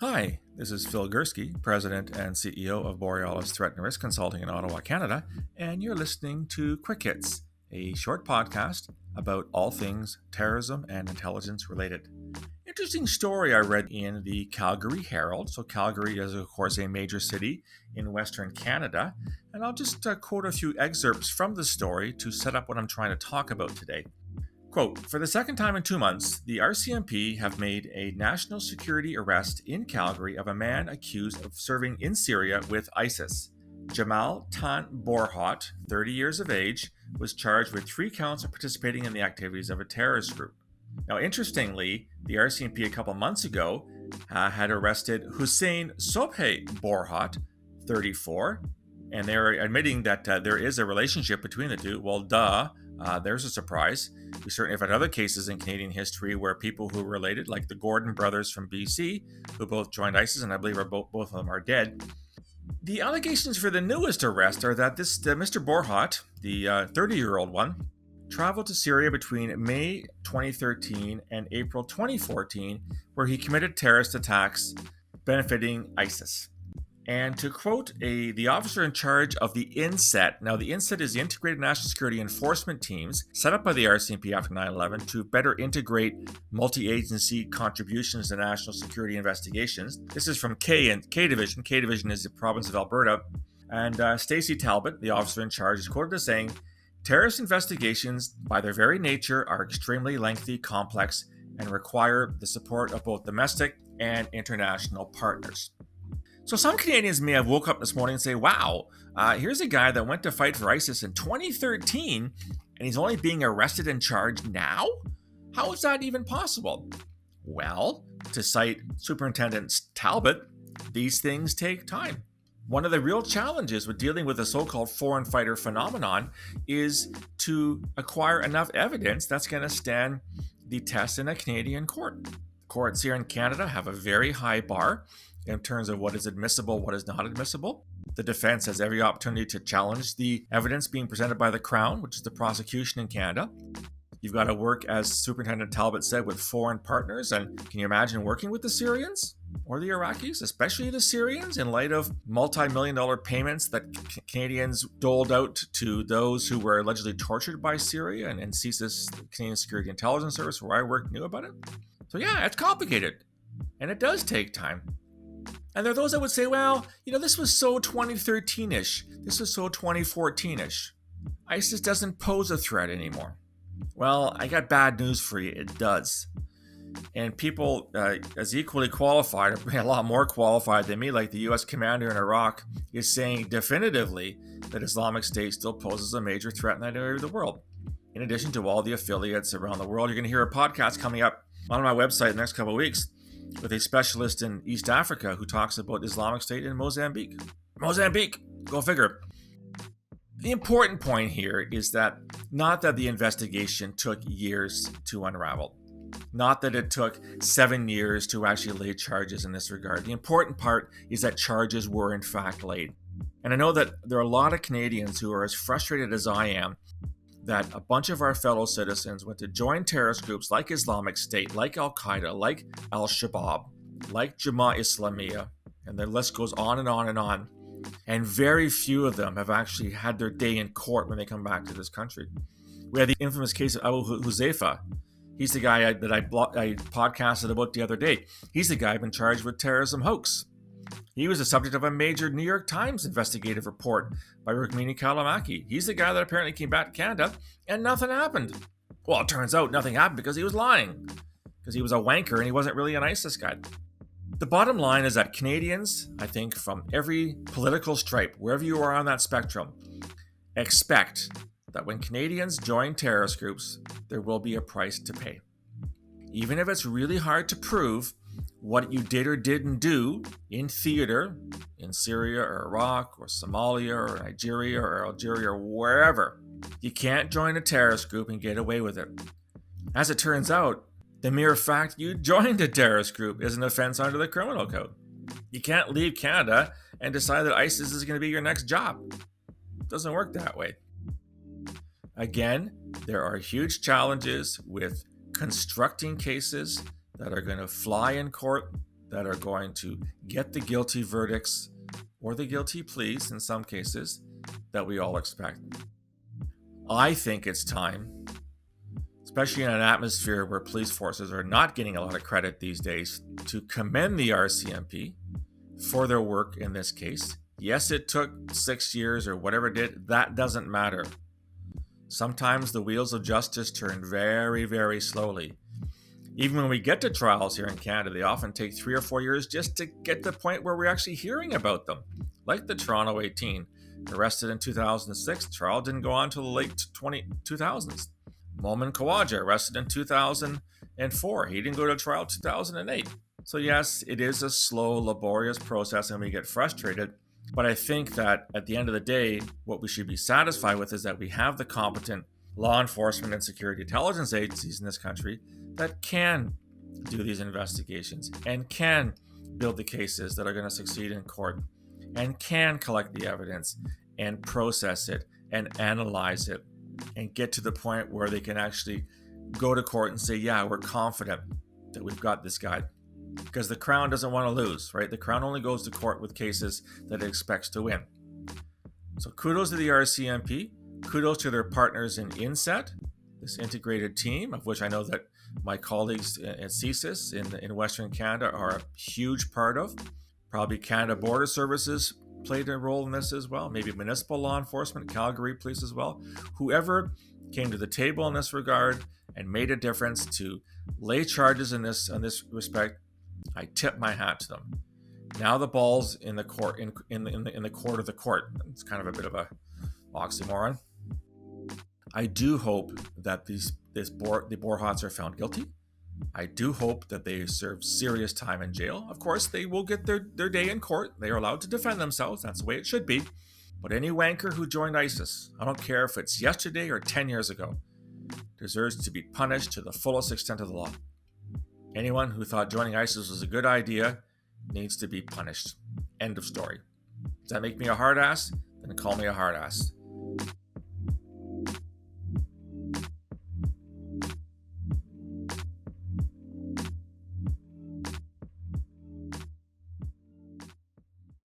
Hi, this is Phil Gurski, President and CEO of Borealis Threat and Risk Consulting in Ottawa, Canada, and you're listening to Quick Hits, a short podcast about all things terrorism and intelligence related. Interesting story I read in the Calgary Herald. So Calgary is, of course, a major city in Western Canada, and I'll just quote a few excerpts from the story to set up what I'm trying to talk about today. Quote, for the second time in 2 months, the RCMP have made a national security arrest in Calgary of a man accused of serving in Syria with ISIS. Jamal Tan Borhat, 30 years of age, was charged with 3 counts of participating in the activities of a terrorist group. Now, interestingly, the RCMP a couple months ago had arrested Hussein Sobhay Borhat, 34, and they're admitting that there is a relationship between the two. Well, there's a surprise. We certainly have had other cases in Canadian history where people who were related, like the Gordon brothers from BC, who both joined ISIS, and I believe both of them are dead. The allegations for the newest arrest are that this Mr. Borhat, the 30-year-old one, traveled to Syria between May 2013 and April 2014, where he committed terrorist attacks benefiting ISIS. And to quote the officer in charge of the INSET, now the INSET is the Integrated National Security Enforcement Teams set up by the RCMP after 9/11 to better integrate multi-agency contributions to national security investigations. This is from K Division. K Division is the province of Alberta. And Stacey Talbot, the officer in charge, is quoted as saying, terrorist investigations, by their very nature, are extremely lengthy, complex, and require the support of both domestic and international partners. So some Canadians may have woke up this morning and say, wow, here's a guy that went to fight for ISIS in 2013, and he's only being arrested and charged now? How is that even possible? Well, to cite Superintendent Talbot, these things take time. One of the real challenges with dealing with the so-called foreign fighter phenomenon is to acquire enough evidence that's going to stand the test in a Canadian court. Courts here in Canada have a very high bar in terms of what is admissible, what is not admissible. The defense has every opportunity to challenge the evidence being presented by the Crown, which is the prosecution in Canada. You've got to work, as Superintendent Talbot said, with foreign partners. And can you imagine working with the Syrians or the Iraqis, especially the Syrians, in light of multi-million-dollar payments that Canadians doled out to those who were allegedly tortured by Syria, and CSIS, the Canadian Security Intelligence Service, where I worked, knew about it? So yeah, it's complicated, and it does take time. And there are those that would say, well, this was so 2013-ish. This was so 2014-ish. ISIS doesn't pose a threat anymore. Well, I got bad news for you. It does. And people as equally qualified, or a lot more qualified than me, like the U.S. commander in Iraq, is saying definitively that Islamic State still poses a major threat in that area of the world. In addition to all the affiliates around the world, you're going to hear a podcast coming up on my website in the next couple of weeks with a specialist in East Africa who talks about Islamic State in Mozambique. Mozambique, go figure. The important point here is that not that the investigation took years to unravel, not that it took 7 years to actually lay charges in this regard. The important part is that charges were in fact laid. And I know that there are a lot of Canadians who are as frustrated as I am that a bunch of our fellow citizens went to join terrorist groups like Islamic State, like Al-Qaeda, like Al-Shabaab, like Jamaat Islamiyah, and the list goes on and on and on. And very few of them have actually had their day in court when they come back to this country. We had the infamous case of Abu Huzaifa. He's the guy that I podcasted about the other day. He's the guy who's been charged with terrorism hoax. He was the subject of a major New York Times investigative report by Rukmini Callimachi. He's the guy that apparently came back to Canada and nothing happened. Well, it turns out nothing happened because he was lying. Because he was a wanker and he wasn't really an ISIS guy. The bottom line is that Canadians, I think, from every political stripe, wherever you are on that spectrum, expect that when Canadians join terrorist groups, there will be a price to pay. Even if it's really hard to prove what you did or didn't do in theater, in Syria or Iraq or Somalia or Nigeria or Algeria or wherever, you can't join a terrorist group and get away with it. As it turns out, the mere fact you joined a terrorist group is an offense under the criminal code. You can't leave Canada and decide that ISIS is going to be your next job. It doesn't work that way. Again, there are huge challenges with constructing cases that are going to fly in court, that are going to get the guilty verdicts or the guilty pleas in some cases that we all expect. I think it's time, especially in an atmosphere where police forces are not getting a lot of credit these days, to commend the RCMP for their work in this case. Yes, it took 6 years or whatever it did. That doesn't matter. Sometimes the wheels of justice turn very, very slowly. Even when we get to trials here in Canada, they often take 3 or 4 years just to get to the point where we're actually hearing about them. Like the Toronto 18, arrested in 2006, trial didn't go on until the late 2000s. Momin Khawaja, arrested in 2004, he didn't go to trial 2008. So yes, it is a slow, laborious process and we get frustrated. But I think that at the end of the day, what we should be satisfied with is that we have the competent law enforcement and security intelligence agencies in this country that can do these investigations and can build the cases that are going to succeed in court and can collect the evidence and process it and analyze it and get to the point where they can actually go to court and say, yeah, we're confident that we've got this guy. Because the Crown doesn't want to lose, right? The Crown only goes to court with cases that it expects to win. So kudos to the RCMP. Kudos to their partners in INSET, this integrated team, of which I know that my colleagues at CSIS in Western Canada are a huge part of. Probably Canada Border Services played a role in this as well. Maybe municipal law enforcement, Calgary Police as well. Whoever came to the table in this regard and made a difference to lay charges in this respect, I tip my hat to them. Now the ball's in the court, in the court of the court. It's kind of a bit of a oxymoron. I do hope that the Borhats are found guilty. I do hope that they serve serious time in jail. Of course, they will get their day in court. They are allowed to defend themselves. That's the way it should be. But any wanker who joined ISIS, I don't care if it's yesterday or 10 years ago, deserves to be punished to the fullest extent of the law. Anyone who thought joining ISIS was a good idea needs to be punished. End of story. Does that make me a hard ass? Then call me a hard ass.